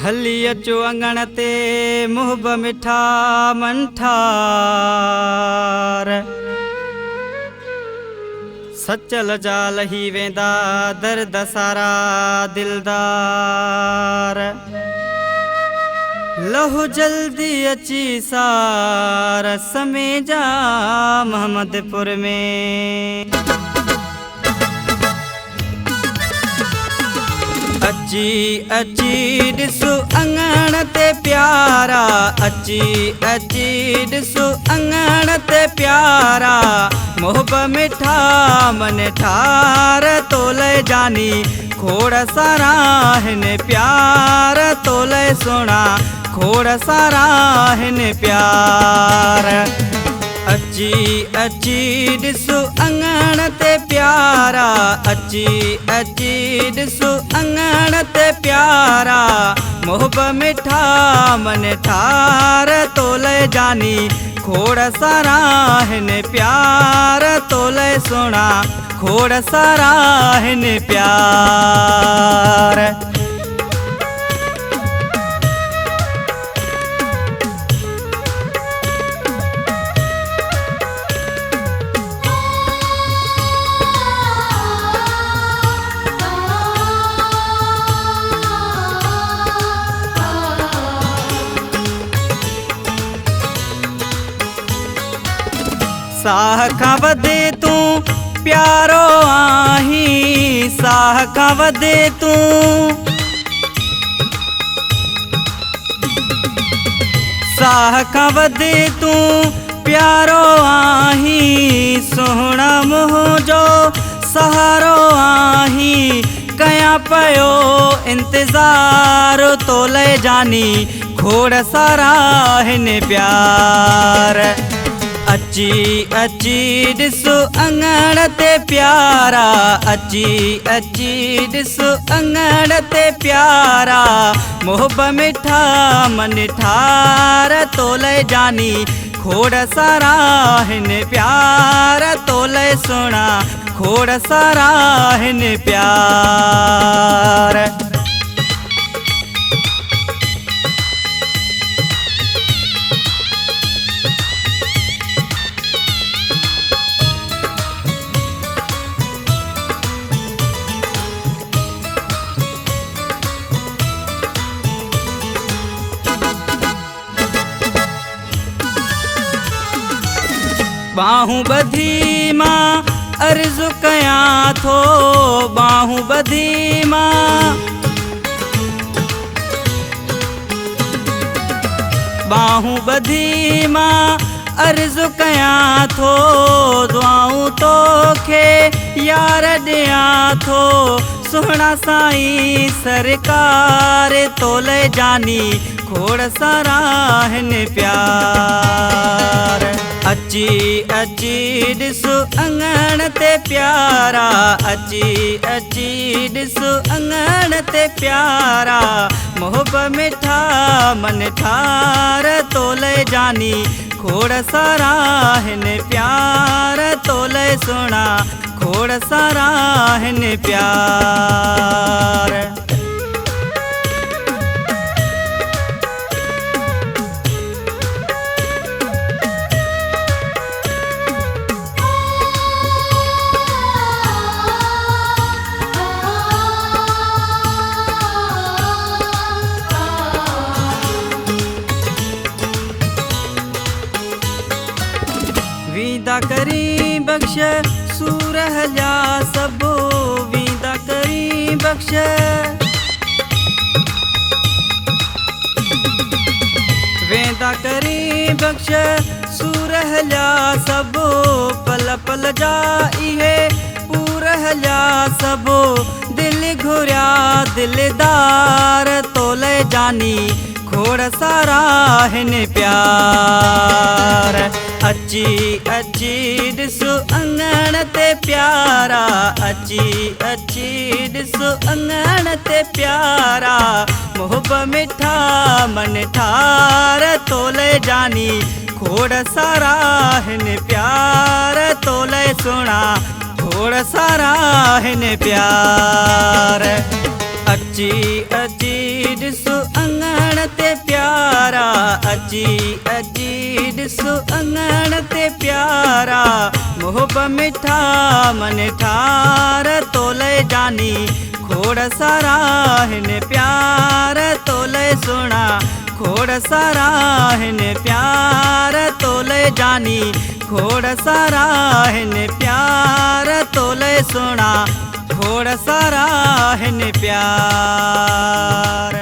हली अचो अंगण ते मुहब मिठा मंठार सचल जा लही वेंदा दर्द सारा दिलदार लहू जल्दी अची सार समय जा मोहम्मदपुर में अची अची ॾिसो अंगण ते प्यारा अची अची ॾिसो अंगण ते प्यारा मोहब मिठा मन ठार तोले जानी खोड़ सारा हिन प्यार तोले सोना खोड़ सारा हिन प्यार अची अची ॾिसो अंगण ते प्यारा अची अची ॾिसो अंगण ते प्यारा मोहब मिठा मन ठार तोले जानी खोड़ सारा हिन प्यार तोले सोना खोड़ सारा हिन प्यार साह खां वधे तूं प्यारो आहीं साह खां वधे तूं साह खां वधे तूं प्यारो आहीं सोहणा मुंहिंजो सहारो आहीं कयां पियो इंतज़ार तोले जानी खोड़ सारा हिन प्यार अची अची ॾिसो अंगण ते प्यारा अची अची ॾिसो अंगण ते प्यारा मोहब मिठा मन ठार तोले जानी खोड़ सारा हिन प्यार तोले सोना खोड़ सारा हिन प्यार बाहूं बधी मां अर्ज़ु कयां थो बाहूं बधी मां बाहूं बधी मां अर्ज़ु कयां थो दुआऊं तोखे यार ॾियां थो सुहिणा साईं सरकार तोले जानी खोड़ सारा हिन प्यार अची अची ॾिसो अंगण ते प्यारा अची अची ॾिसो अंगण ते प्यारा मोहब मिठा मन ठार तोले जानी खोड़ सारा हिन प्यार तोले सोना खोड़ सारा हिन प्यार वीदा करी बख्श सूरह जा सबो वीदा करी बख्श वेदा करी बख्श सूरह जा सबो पल पल जा इहे पूरह जा सबो दिल घुरिया दिलदार तोले जानी खोड़ सारा हिन प्यार अची अची ॾिसो अंगण ते प्यारा अची अची ॾिसो अंगण ते प्यारा मोहब मिठा मन ठार तोले जानी खोड़ सारा हिन प्यार तोले सोना खोड़ सारा हिन प्यार अची अची ॾिसो अंगण अंगण ते प्यारा अची अची ॾिसो अंगण ते प्यारा मोहब मिठा मन ठार तोले जानी खोड़ सारा हिन प्यार तोले सुना खोड़ सारा हिन प्यार तोले जानी खोड़ सारा हिन प्यार तोले सुना खोड़ सारा हिन प्यार।